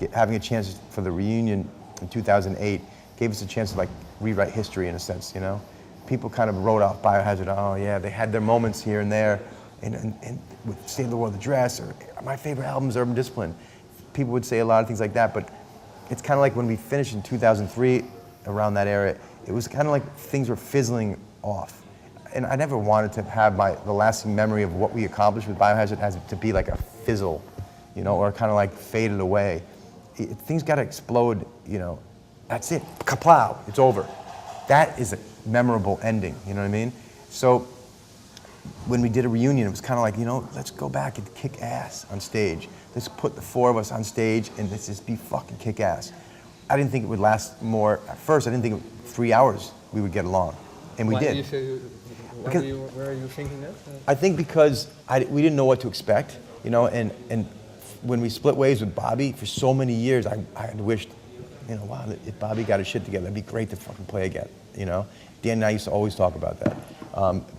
having a chance for the reunion in 2008 gave us a chance to like rewrite history in a sense, you know? People kind of wrote off Biohazard, oh yeah, they had their moments here and there, and with State of the World Address, or my favorite album's Urban Discipline. People would say a lot of things like that, but it's kind of like when we finished in 2003, around that era, it was kind of like things were fizzling off. And I never wanted to have the lasting memory of what we accomplished with Biohazard as to be like a fizzle, you know, or kind of like faded away. Things got to explode, you know. That's it, kaplow, it's over. That is a memorable ending, you know what I mean? So when we did a reunion, it was kind of like, you know, let's go back and kick ass on stage. Let's put the four of us on stage and let's just be fucking kick ass. I didn't think it would last more. At first, I didn't think 3 hours we would get along, and we did. Where are you thinking that? I think because we didn't know what to expect, you know, and when we split ways with Bobby for so many years, I had wished, you know, wow, if Bobby got his shit together, it'd be great to fucking play again, you know? Dan and I used to always talk about that.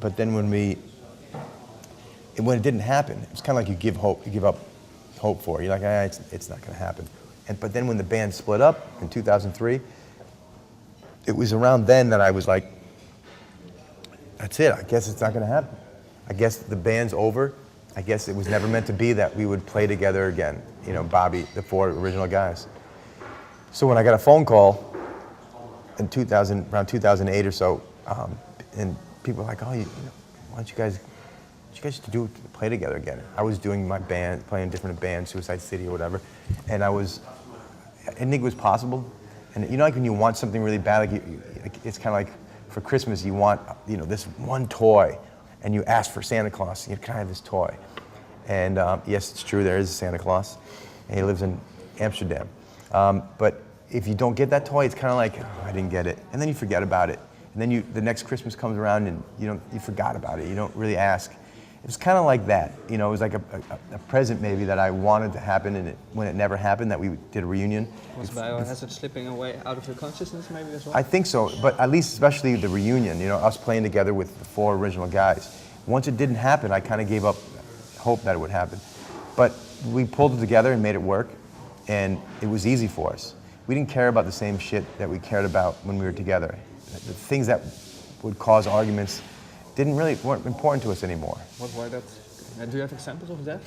But then when it didn't happen, it was kind of like you give up hope for it. You're like, it's not gonna happen. But then when the band split up in 2003, it was around then that I was like, that's it, I guess it's not gonna happen. I guess the band's over. I guess it was never meant to be that we would play together again. You know, Bobby, the four original guys. So when I got a phone call in around 2008 or so, and people were like, oh, why don't you guys play together again? I was doing my band, playing different bands, Suicide City or whatever, and I didn't think it was possible. And you know, like when you want something really bad, it's kind of like for Christmas, you want, you know, this one toy, and you ask for Santa Claus, you know, can I have this toy? And yes, it's true, there is a Santa Claus, and he lives in Amsterdam. But if you don't get that toy, it's kind of like, oh, I didn't get it. And then you forget about it. And then the next Christmas comes around and you forgot about it. You don't really ask. It was kind of like that. You know, it was like a present maybe that I wanted to happen, and when it never happened, that we did a reunion. Was Biohazard slipping away out of your consciousness maybe as well? I think so, but at least especially the reunion, you know, us playing together with the four original guys. Once it didn't happen, I kind of gave up hope that it would happen. But we pulled it together and made it work, and it was easy for us. We didn't care about the same shit that we cared about when we were together. The things that would cause arguments weren't important to us anymore. What were that? Do you have examples of that?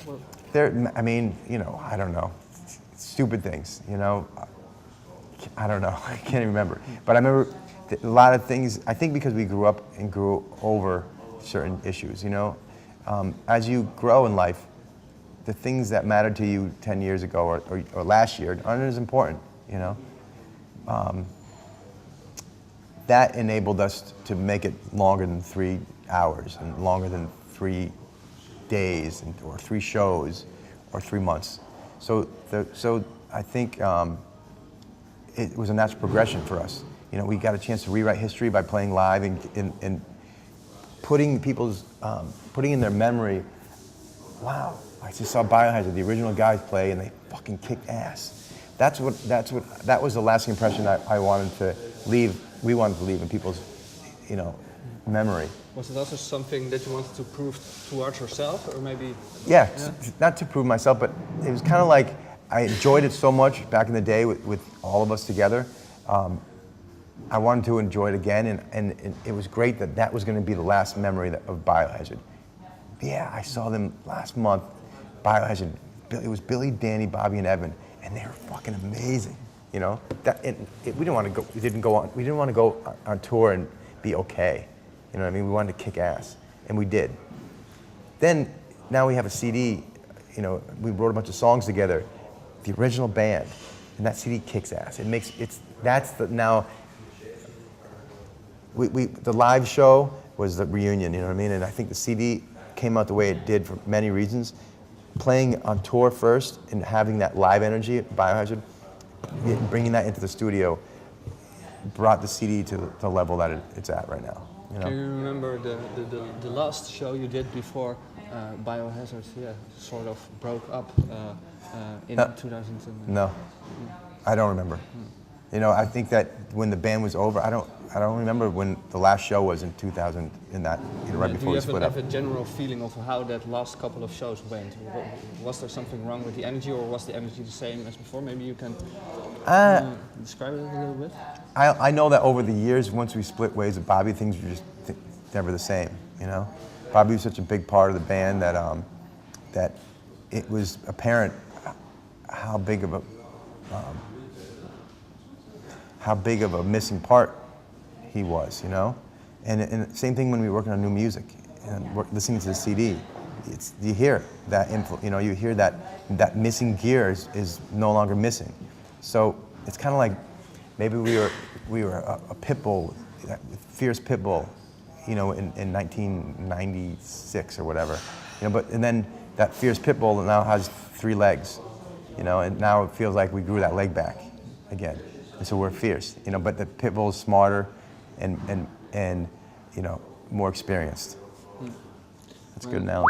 I mean, you know, I don't know. Stupid things, you know. I don't know. I can't even remember. But I remember a lot of things, I think because we grew up and grew over certain issues, you know. As you grow in life, the things that mattered to you 10 years ago or last year aren't as important, you know. That enabled us to make it longer than 3 hours and longer than 3 days or 3 shows or 3 months. So I think it was a natural progression for us. You know, we got a chance to rewrite history by playing live and putting in their memory, wow, I just saw Biohazard, the original guys play, and they fucking kicked ass. That was the lasting impression I wanted to leave. We wanted to leave in people's, you know, memory. Was it also something that you wanted to prove towards yourself, or maybe? Yeah, not to prove myself, but it was kind of like I enjoyed it so much back in the day with all of us together. I wanted to enjoy it again, and it was great that was going to be the last memory of Biohazard. Yeah, I saw them last month. Biohazard. It was Billy, Danny, Bobby, and Evan, and they were fucking amazing. You know, we didn't want to go. We didn't want to go on tour and be okay. You know what I mean? We wanted to kick ass, and we did. Then now we have a CD. You know, we wrote a bunch of songs together, the original band, and that CD kicks ass. The live show was the reunion. You know what I mean? And I think the CD came out the way it did for many reasons. Playing on tour first and having that live energy at Biohazard, bringing that into the studio brought the CD to the level that it's at right now. You know? Can you remember the last show you did before Biohazard sort of broke up in 2000? No, I don't remember. You know, I think that when the band was over, I don't remember when the last show was in 2000, in that, right before we split up. Do you have a general feeling of how that last couple of shows went? Was there something wrong with the energy, or was the energy the same as before? Maybe you can describe it a little bit. I know that over the years, once we split ways with Bobby, things were just never the same, you know? Bobby was such a big part of the band that, that it was apparent how big of a missing part he was, you know? And same thing when we were working on new music and listening to the CD. You hear that you know, you hear that missing gear is no longer missing. So it's kind of like maybe we were a pit bull, a fierce pit bull, you know, in 1996 or whatever, you know. And then that fierce pit bull now has 3 legs, you know, and now it feels like we grew that leg back again. And so we're fierce, you know, but the pit bull is smarter and you know, more experienced. That's a good analogy.